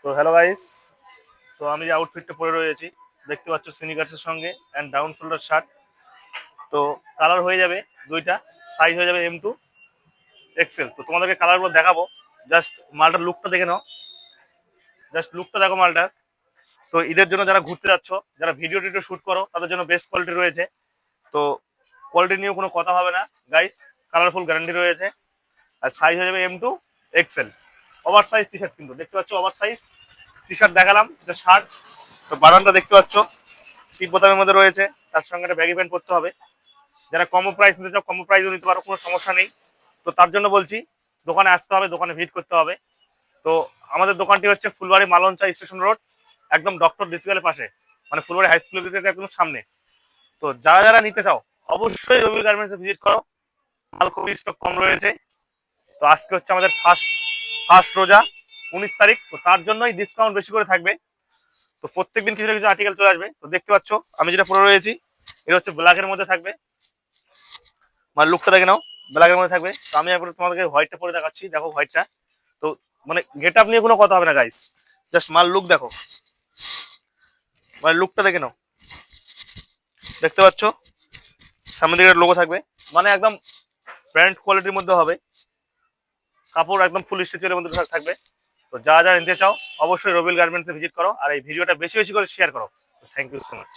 তো hello guys, তো আমি যে আউটফিটটা পরে রয়েছি দেখতে পাচ্ছ সিনিকার্সের সঙ্গে অ্যান্ড ডাউন শোল্ডার শার্ট। তো কালার হয়ে যাবে দুইটা, সাইজ হয়ে যাবে M2 XL। তো তোমাদেরকে কালারগুলো দেখাবো, জাস্ট মালটার লুকটা দেখে নাও, জাস্ট লুকটা দেখো মালটার। তো ঈদের জন্য যারা ঘুরতে যাচ্ছ, যারা ভিডিও টিডিও শুট করো, তাদের জন্য বেস্ট কোয়ালিটি রয়েছে। তো কোয়ালিটি নিয়েও কোনো কথা হবে না গাইস, কালারফুল গ্যারান্টি রয়েছে। আর সাইজ হয়ে যাবে M2 XL। Over size T shirt, কিন্তু দেখতে পাচ্ছ ওভার সাইজ টি শার্ট দেখালাম, এটা শার্ট। তো বানানটা দেখতে পাচ্ছ সিট বোতামের মধ্যে রয়েছে, তার সঙ্গে একটা ব্যাগি প্যান্ট করতে হবে। যারা কম প্রাইস নিতে চাও কম প্রাইসও নিতে পারো, কোনো সমস্যা নেই। তো তার জন্য বলছি দোকানে আসতে হবে, দোকানে ভিজিট করতে হবে। তো আমাদের দোকানটি হচ্ছে ফুলবাড়ি মালঞ্চা স্টেশন রোড, একদম ডক্টর ডিসিএলের পাশে, মানে ফুলবাড়ি হাই স্কুলের একদম সামনে। তো যারা যারা নিতে চাও অবশ্যই রবি গার্মেন্টসে ভিজিট করো, মাল খুবই স্টক কম রয়েছে। তো আজকে হচ্ছে আমাদের ফার্স্ট ফার্স্ট রোজা 19 তারিখ, তো তার জন্যই ডিসকাউন্ট বেশি করে থাকবে। তো প্রত্যেকদিন কিছু না কিছু আর্টিকেল চলে আসবে। তো দেখতে পাচ্ছ আমি যেটা পরে রয়েছি, এটা হচ্ছে ব্ল্যাকের মধ্যে থাকবে, মানে লুকটা দেখে নাও, ব্ল্যাকের মধ্যে থাকবে। তো আমি এখন তোমাদেরকে হোয়াইটটা পরে দেখাচ্ছি, দেখো হোয়াইটটা। তো মানে গেট আপ নিয়ে কোনো কথা হবে না গাইস, জাস্ট মাল লুক দেখো, মানে লুকটা দেখে নাও। দেখতে পাচ্ছ সামনের দিকে লোগো থাকবে, মানে একদম ব্র্যান্ড কোয়ালিটির মধ্যে হবে, কাপড় একদম ফুল স্টিচের মধ্যে থাকবে। তো যা যা নিতে চাও অবশ্যই রবিল গার্মেন্টসে ভিজিট করো, আর এই ভিডিওটা বেশি বেশি করে শেয়ার করো। Thank you so much.